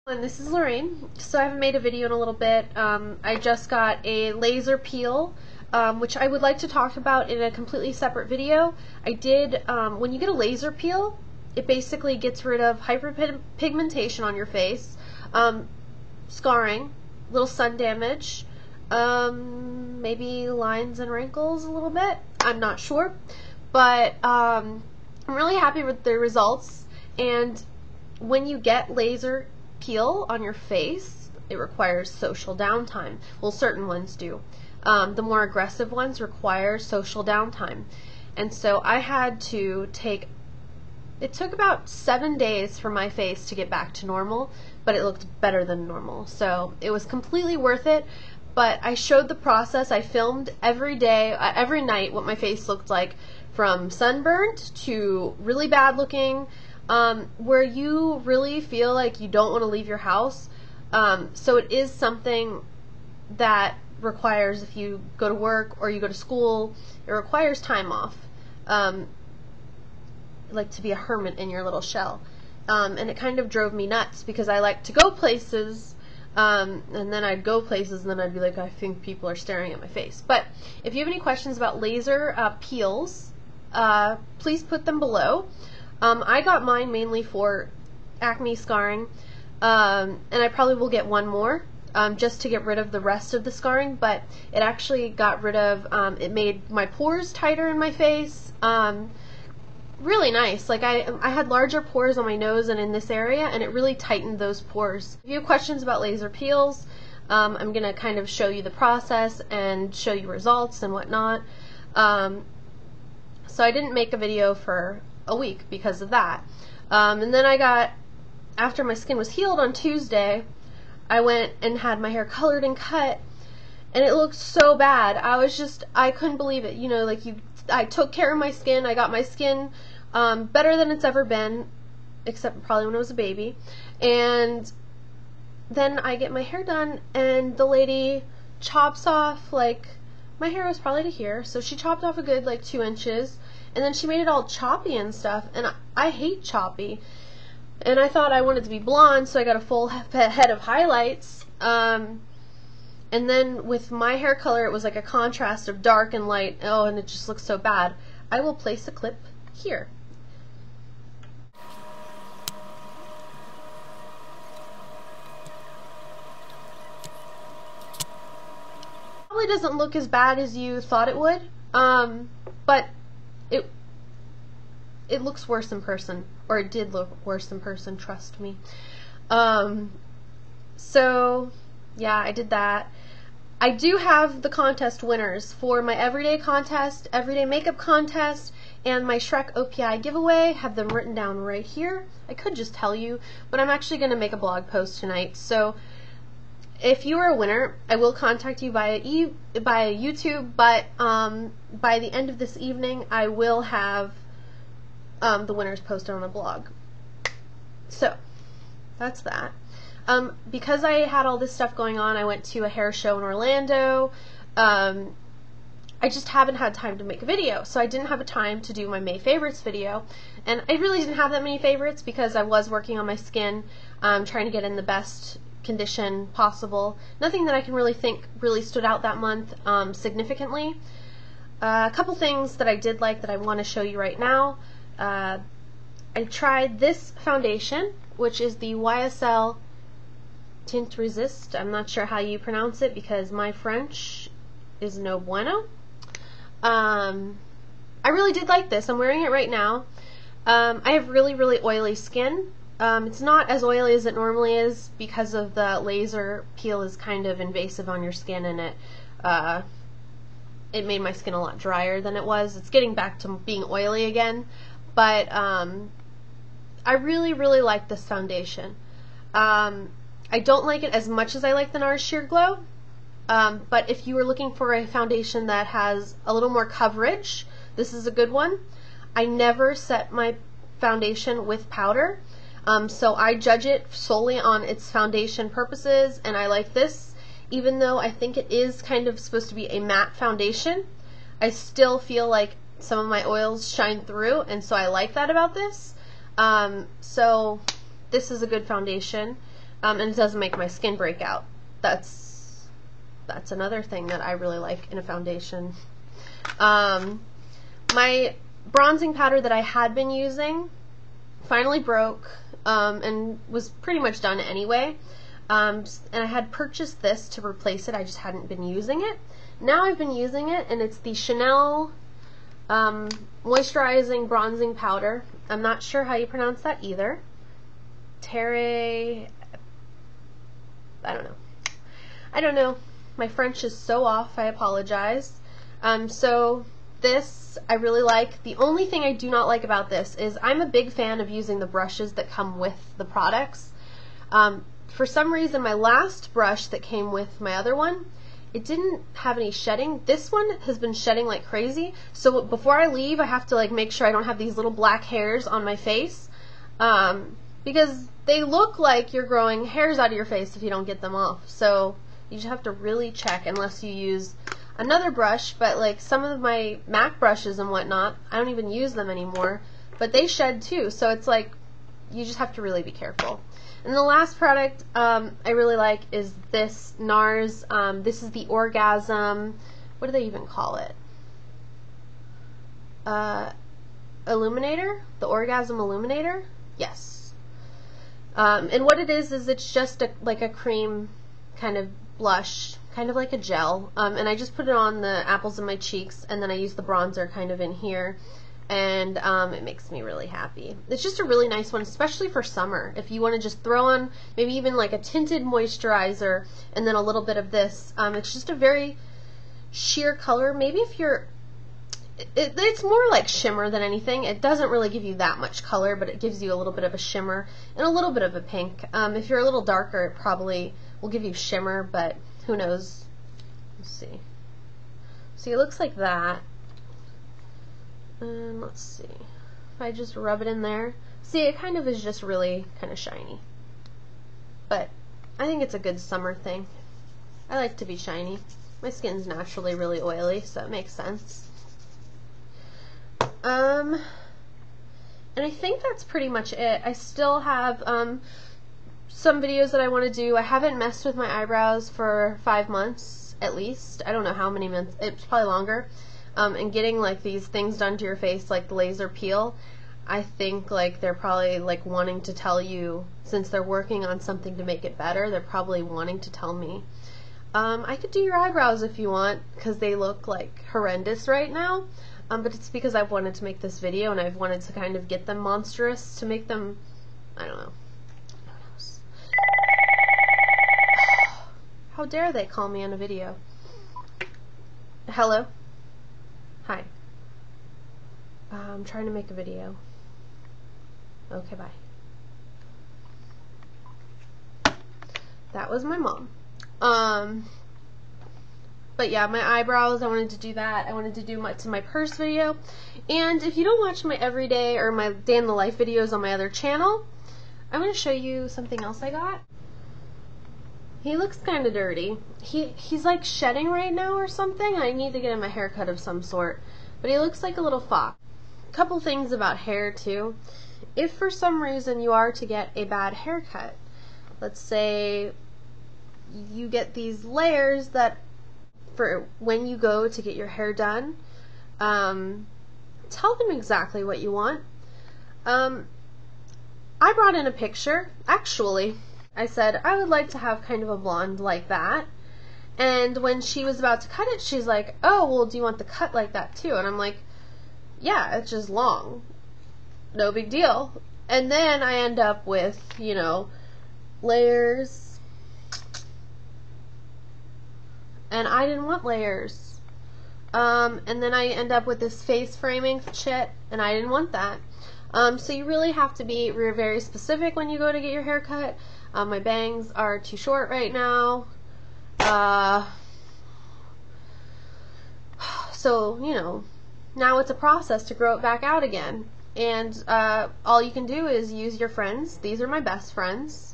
And this is Lorraine. So I haven't made a video in a little bit. I just got a laser peel, which I would like to talk about in a completely separate video. I did, when you get a laser peel, it basically gets rid of hyperpigmentation on your face, scarring, little sun damage, maybe lines and wrinkles a little bit. I'm not sure. But I'm really happy with the results. And when you get laser peel on your face, it requires social downtime. Well, certain ones do. The more aggressive ones require social downtime. And so I had to it took about 7 days for my face to get back to normal, but it looked better than normal. So it was completely worth it. But I showed the process. I filmed every day, every night, what my face looked like, from sunburnt to really bad looking, where you really feel like you don't want to leave your house. So it is something that requires, if you go to work or you go to school, it requires time off, like to be a hermit in your little shell. And it kind of drove me nuts because I like to go places, and then I'd go places and then I'd be like, I think people are staring at my face. But if you have any questions about laser peels, please put them below. I got mine mainly for acne scarring, and I probably will get one more just to get rid of the rest of the scarring, but it actually got rid of, it made my pores tighter in my face, really nice. Like I had larger pores on my nose and in this area, and it really tightened those pores. If you have questions about laser peels, I'm going to kind of show you the process and show you results and whatnot. So I didn't make a video for a week because of that. And then after my skin was healed on Tuesday, I went and had my hair colored and cut, and it looked so bad. I couldn't believe it. You know, like I took care of my skin. I got my skin better than it's ever been, except probably when I was a baby. And then I get my hair done, and the lady chops off, like, my hair was probably to here, so she chopped off a good, like, 2 inches, and then she made it all choppy and stuff, and I hate choppy. And I thought I wanted to be blonde, so I got a full head of highlights. And then with my hair color, it was like a contrast of dark and light. Oh, and it just looks so bad. I will place a clip here. Probably doesn't look as bad as you thought it would, but it looks worse in person, or it did look worse in person, trust me. So yeah, I did that. I do have the contest winners for my everyday contest, everyday makeup contest, and my Shrek OPI giveaway. Have them written down right here. I could just tell you, but I'm actually going to make a blog post tonight. So if you are a winner, I will contact you via YouTube, but by the end of this evening, I will have the winners posted on the blog. So that's that. Because I had all this stuff going on, I went to a hair show in Orlando. I just haven't had time to make a video, so I didn't have a time to do my May favorites video. And I really didn't have that many favorites because I was working on my skin, trying to get in the best condition possible. Nothing that I can really think really stood out that month significantly. A couple things that I did like that I want to show you right now. I tried this foundation, which is the YSL Tint Resist. I'm not sure how you pronounce it because my French is no bueno. I really did like this. I'm wearing it right now. I have really, really oily skin. It's not as oily as it normally is because of the laser peel is kind of invasive on your skin, and it made my skin a lot drier than it was. It's getting back to being oily again, but I really, really like this foundation. I don't like it as much as I like the NARS Sheer Glow, but if you were looking for a foundation that has a little more coverage, this is a good one. I never set my foundation with powder, so I judge it solely on its foundation purposes, and I like this. Even though I think it is kind of supposed to be a matte foundation, I still feel like some of my oils shine through, and so I like that about this. So this is a good foundation. and it doesn't make my skin break out. That's another thing that I really like in a foundation. My bronzing powder that I had been using finally broke, and was pretty much done anyway. And I had purchased this to replace it. I just hadn't been using it. Now I've been using it, and it's the Chanel moisturizing bronzing powder. I'm not sure how you pronounce that either. I don't know. My French is so off, I apologize. So this I really like. The only thing I do not like about this is I'm a big fan of using the brushes that come with the products. For some reason, my last brush that came with my other one, it didn't have any shedding. This one has been shedding like crazy. So before I leave, I have to like make sure I don't have these little black hairs on my face, because they look like you're growing hairs out of your face if you don't get them off. So you just have to really check unless you use another brush. But like some of my MAC brushes and whatnot, I don't even use them anymore, but they shed too. So it's like you just have to really be careful. And the last product I really like is this NARS. This is the Orgasm, what do they even call it? Illuminator? The Orgasm Illuminator? Yes. And what it is it's just like a cream kind of blush, kind of like a gel. And I just put it on the apples of my cheeks, and then I use the bronzer kind of in here. And it makes me really happy. It's just a really nice one, especially for summer. If you want to just throw on maybe even like a tinted moisturizer and then a little bit of this. It's just a very sheer color. Maybe if you're, it's more like shimmer than anything. It doesn't really give you that much color, but it gives you a little bit of a shimmer and a little bit of a pink. If you're a little darker, it probably will give you shimmer, but who knows. Let's see. See, it looks like that. And let's see, if I just rub it in there, see, it kind of is just really kind of shiny. But I think it's a good summer thing. I like to be shiny. My skin's naturally really oily, so it makes sense. And I think that's pretty much it. I still have some videos that I want to do. I haven't messed with my eyebrows for 5 months at least. I don't know how many months, it's probably longer. And getting like these things done to your face, like the laser peel, I think like they're probably like wanting to tell you, since they're working on something to make it better, they're probably wanting to tell me, I could do your eyebrows if you want, because they look like horrendous right now. But it's because I've wanted to make this video, and I've wanted to kind of get them monstrous to make them, I don't know. Who knows? How dare they call me in a video? Hello? Hi. I'm trying to make a video. Okay, bye. That was my mom. But yeah, my eyebrows, I wanted to do that. I wanted to do my purse video. And if you don't watch my everyday or my day in the life videos on my other channel, I'm going to show you something else I got. He looks kind of dirty. He's like shedding right now or something. I need to get him a haircut of some sort. But he looks like a little fox. A couple things about hair too. If for some reason you are to get a bad haircut, let's say you get these layers that for when you go to get your hair done, tell them exactly what you want. I brought in a picture, actually. I said, I would like to have kind of a blonde like that. And when she was about to cut it, she's like, oh, well, do you want the cut like that too? And I'm like, yeah, it's just long. No big deal. And then I end up with, you know, layers. And I didn't want layers. And then I end up with this face framing shit, and I didn't want that. So you really have to be very specific when you go to get your hair cut. My bangs are too short right now. So, you know, now it's a process to grow it back out again. And all you can do is use your friends. These are my best friends.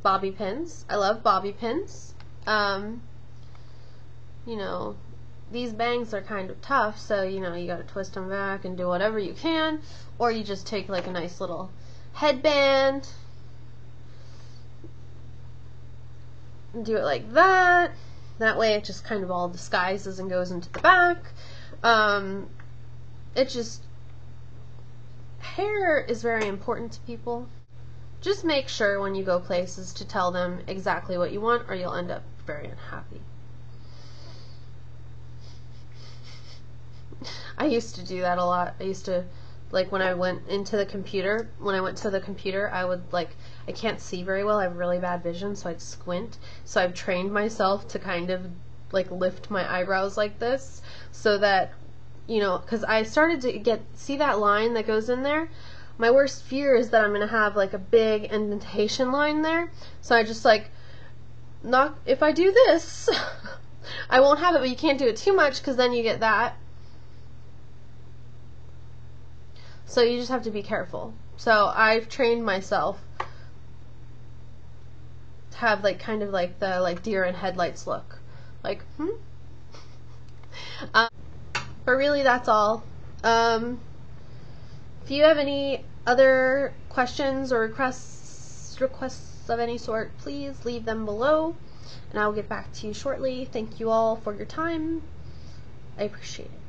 Bobby pins. I love bobby pins. You know, these bangs are kind of tough, so, you know, you gotta twist them back and do whatever you can. Or you just take like a nice little headband. do it like that. That way it just kind of all disguises and goes into the back. It just, hair is very important to people. Just make sure when you go places to tell them exactly what you want, or you'll end up very unhappy. I used to do that a lot. I used to, like, when I went to the computer, I would, like, I can't see very well. I have really bad vision, so I'd squint. So I've trained myself to kind of, like, lift my eyebrows like this, so that, you know, because I started to see that line that goes in there? My worst fear is that I'm going to have, like, a big indentation line there. So I just, like, if I do this, I won't have it, but you can't do it too much, because then you get that. So you just have to be careful. So I've trained myself to have, like, kind of like the, like, deer in headlights look. Like, but really that's all. If you have any other questions or requests of any sort, please leave them below, and I'll get back to you shortly. Thank you all for your time. I appreciate it.